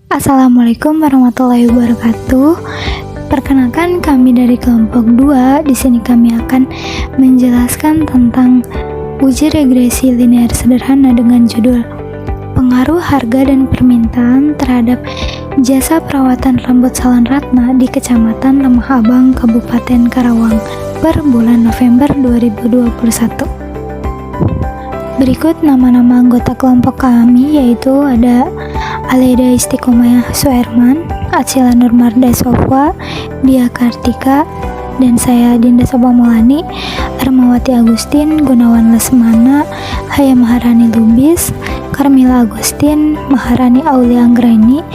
Assalamualaikum warahmatullahi wabarakatuh. Perkenalkan, kami dari kelompok 2. Di sini kami akan menjelaskan tentang uji regresi linear sederhana dengan judul Pengaruh Harga dan Permintaan terhadap Jasa Perawatan Rambut Salon Ratna di Kecamatan Lemah Abang, Kabupaten Karawang per bulan November 2021. Berikut nama-nama anggota kelompok kami, yaitu ada Aleda Istiqomah Suherman, Acila Nurmarda Sofwa, Dia Kartika, dan saya Dinda Soba Maulani, Armawati Agustin, Gunawan Lesmana, Haya Maharani Lubis, Carmila Agustin, Maharani Aulia Anggraini,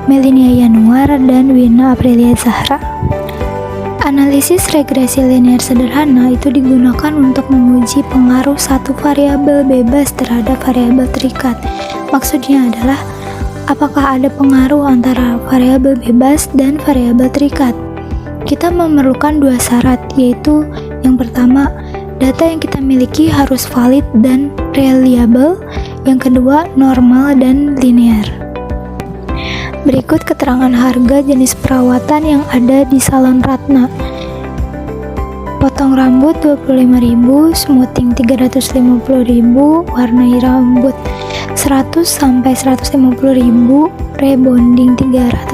Melinia Yanuar, dan Wina Aprilia Zahra. Analisis regresi linear sederhana itu digunakan untuk menguji pengaruh satu variabel bebas terhadap variabel terikat. Maksudnya adalah apakah ada pengaruh antara variabel bebas dan variabel terikat. Kita memerlukan dua syarat, yaitu yang pertama, data yang kita miliki harus valid dan reliable. Yang kedua, normal dan linear. Berikut keterangan harga jenis perawatan yang ada di Salon Ratna. Potong rambut 25.000, smoothing 350.000, warnai rambut 100 sampai 150.000, rebonding 300.000,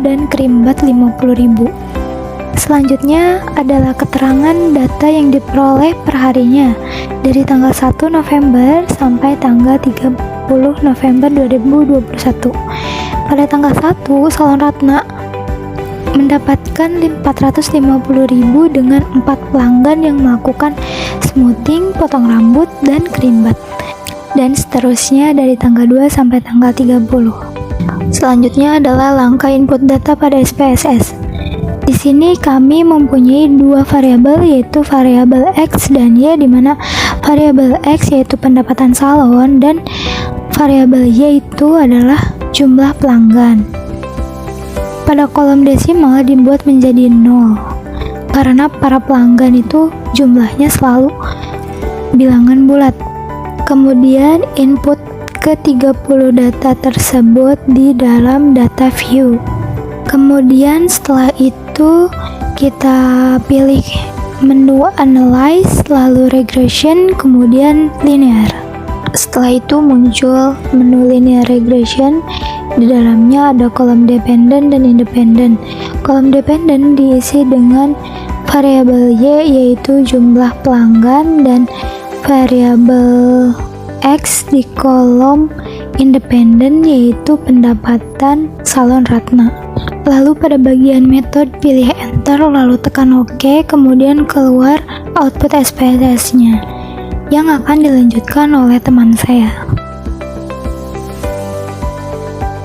dan creambath 50.000. Selanjutnya adalah keterangan data yang diperoleh perharinya dari tanggal 1 November sampai tanggal 30 November 2021. Pada tanggal 1, Salon Ratna mendapatkan 450.000 dengan 4 pelanggan yang melakukan smoothing, potong rambut, dan creambath. Dan seterusnya dari tanggal 2 sampai tanggal 30. Selanjutnya adalah langkah input data pada SPSS. Di sini kami mempunyai dua variabel, yaitu variabel X dan Y, di mana variabel X yaitu pendapatan salon dan variabel Y itu adalah jumlah pelanggan. Pada kolom desimal dibuat menjadi 0 karena para pelanggan itu jumlahnya selalu bilangan bulat. Kemudian input ke 30 data tersebut di dalam data view. Kemudian setelah itu kita pilih menu analyze, lalu regression, kemudian linear. Setelah itu muncul menu linear regression. Di dalamnya ada kolom dependen dan independen. Kolom dependen diisi dengan variabel Y yaitu jumlah pelanggan, dan variabel X di kolom independen yaitu pendapatan Salon Ratna. Lalu pada bagian metode pilih enter, lalu tekan OK, kemudian keluar output SPSS-nya yang akan dilanjutkan oleh teman saya.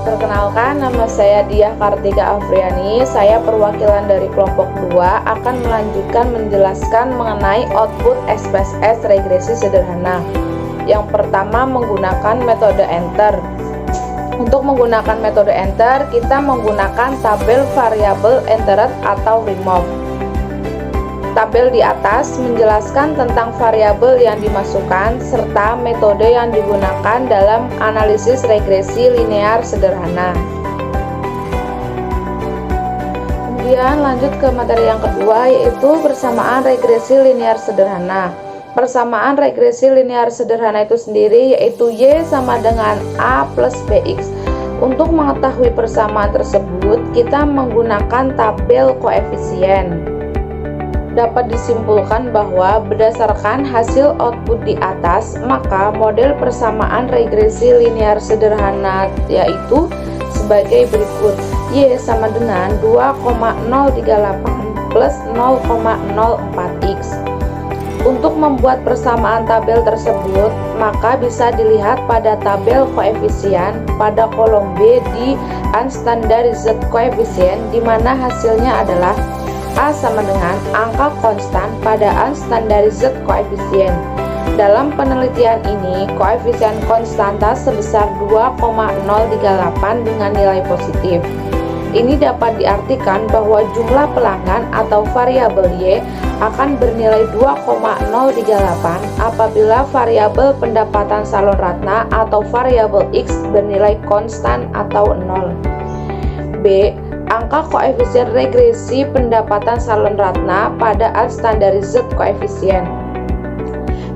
Perkenalkan, nama saya Dia Kartika Afriani. Saya perwakilan dari kelompok 2 akan melanjutkan menjelaskan mengenai output SPSS regresi sederhana. Yang pertama, menggunakan metode enter. Untuk menggunakan metode enter, kita menggunakan tabel variabel entered atau remove. Tabel di atas menjelaskan tentang variabel yang dimasukkan serta metode yang digunakan dalam analisis regresi linear sederhana. Kemudian lanjut ke materi yang kedua, yaitu persamaan regresi linear sederhana. Persamaan regresi linear sederhana itu sendiri yaitu Y sama dengan A plus BX. Untuk mengetahui persamaan tersebut, kita menggunakan tabel koefisien. Dapat disimpulkan bahwa berdasarkan hasil output di atas, maka model persamaan regresi linear sederhana yaitu sebagai berikut. Y sama dengan 2,038 plus 0,04x. Untuk membuat persamaan tabel tersebut, maka bisa dilihat pada tabel koefisien pada kolom B di unstandardized coefficient, di mana hasilnya adalah A sama dengan angka konstan pada unstandardized coefficient. Dalam penelitian ini, koefisien konstanta sebesar 2,038 dengan nilai positif. Ini dapat diartikan bahwa jumlah pelanggan atau variabel Y akan bernilai 2,038 apabila variabel pendapatan Salon Ratna atau variabel X bernilai konstan atau 0. B. Angka koefisien regresi pendapatan salon Ratna pada unstandardized coefficient.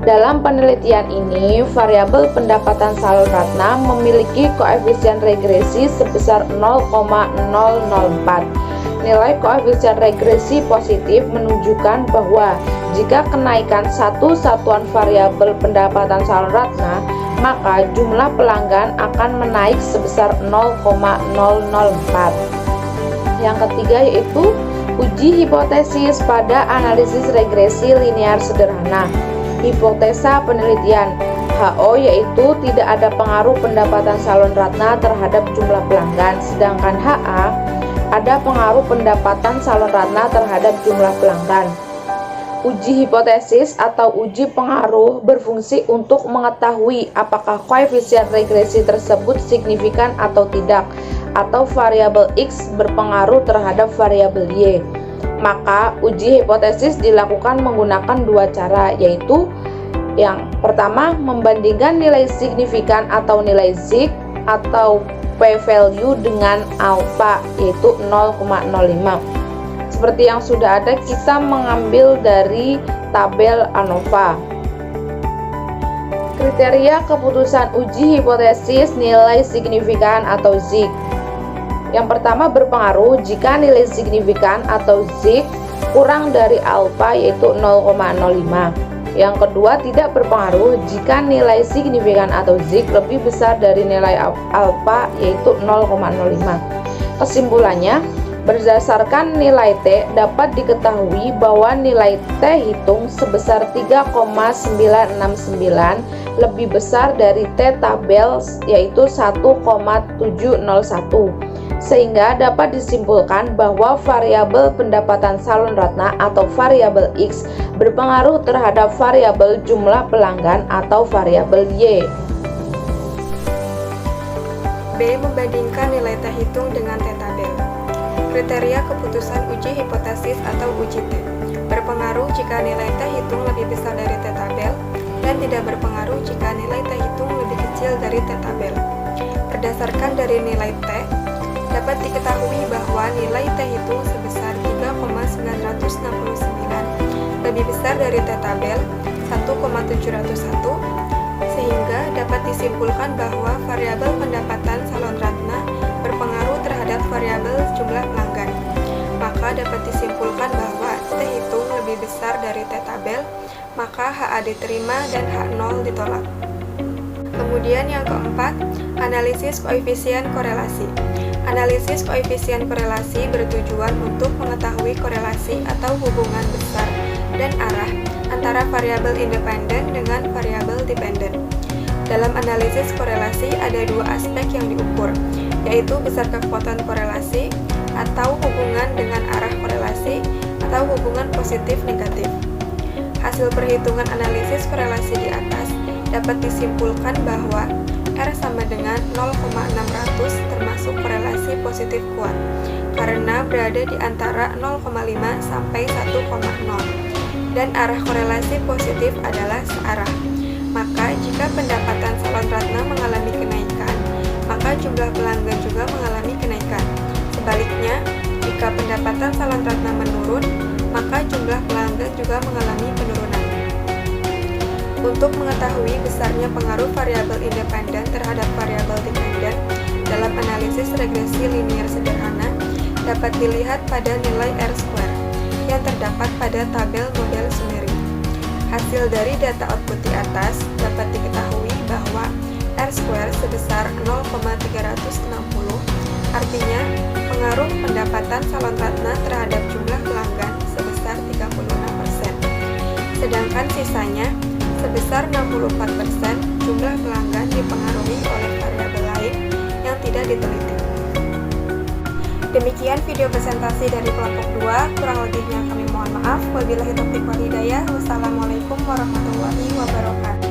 Dalam penelitian ini, variabel pendapatan salon Ratna memiliki koefisien regresi sebesar 0,004. Nilai koefisien regresi positif menunjukkan bahwa jika kenaikan satu satuan variabel pendapatan salon Ratna, maka jumlah pelanggan akan menaik sebesar 0,004. Yang ketiga yaitu uji hipotesis pada analisis regresi linear sederhana. Hipotesa penelitian HO yaitu tidak ada pengaruh pendapatan salon Ratna terhadap jumlah pelanggan, sedangkan HA ada pengaruh pendapatan salon Ratna terhadap jumlah pelanggan. Uji hipotesis atau uji pengaruh berfungsi untuk mengetahui apakah koefisien regresi tersebut signifikan atau tidak, atau variabel X berpengaruh terhadap variabel Y. Maka uji hipotesis dilakukan menggunakan dua cara, yaitu yang pertama membandingkan nilai signifikan atau nilai Z atau p-value dengan alpha yaitu 0,05. Seperti yang sudah ada, kita mengambil dari tabel ANOVA. Kriteria keputusan uji hipotesis nilai signifikan atau Z. Yang pertama berpengaruh jika nilai signifikan atau Z kurang dari alfa yaitu 0,05. Yang kedua tidak berpengaruh jika nilai signifikan atau Z lebih besar dari nilai alfa yaitu 0,05. Kesimpulannya, berdasarkan nilai T dapat diketahui bahwa nilai T hitung sebesar 3,969 lebih besar dari T tabel yaitu 1,701. Sehingga dapat disimpulkan bahwa variabel pendapatan salon Ratna atau variabel X berpengaruh terhadap variabel jumlah pelanggan atau variabel Y. B. Membandingkan nilai T hitung dengan T tabel. Kriteria keputusan uji hipotesis atau uji T berpengaruh jika nilai T hitung lebih besar dari T tabel dan tidak berpengaruh jika nilai T hitung lebih kecil dari T tabel. Berdasarkan dari nilai T, dapat diketahui bahwa nilai T hitung sebesar 3,969 lebih besar dari T tabel 1,701, sehingga dapat disimpulkan bahwa variabel pendapatan salon Ratna berpengaruh terhadap variabel jumlah pelanggan. Maka dapat disimpulkan bahwa T hitung lebih besar dari T tabel, maka HA diterima dan H0 ditolak. Kemudian yang keempat, analisis koefisien korelasi. Analisis koefisien korelasi bertujuan untuk mengetahui korelasi atau hubungan besar dan arah antara variabel independen dengan variabel dependen. Dalam analisis korelasi ada dua aspek yang diukur, yaitu besar kekuatan korelasi atau hubungan dengan arah korelasi atau hubungan positif negatif. Hasil perhitungan analisis korelasi di atas dapat disimpulkan bahwa R sama dengan 0,600 termasuk korelasi positif kuat karena berada di antara 0,5 sampai 1,0 dan arah korelasi positif adalah searah. Maka jika pendapatan salon Ratna mengalami kenaikan, maka jumlah pelanggan juga mengalami kenaikan. Sebaliknya, jika pendapatan salon Ratna menurun, maka jumlah pelanggan juga mengalami penurunan. Untuk mengetahui besarnya pengaruh variabel independen terhadap variabel dependen dalam analisis regresi linear sederhana dapat dilihat pada nilai R-square yang terdapat pada tabel model Suneri. Hasil dari data output di atas dapat diketahui bahwa R-square sebesar 0,360, artinya pengaruh pendapatan salon Ratna terhadap jumlah pelanggan sebesar 36%, sedangkan sisanya sebesar 64% jumlah pelanggan dipengaruhi oleh variabel lain yang tidak diteliti. Demikian video presentasi dari kelompok 2, kurang lebihnya kami mohon maaf. Wabillahi taufiq wal hidayah. Wassalamualaikum warahmatullahi wabarakatuh.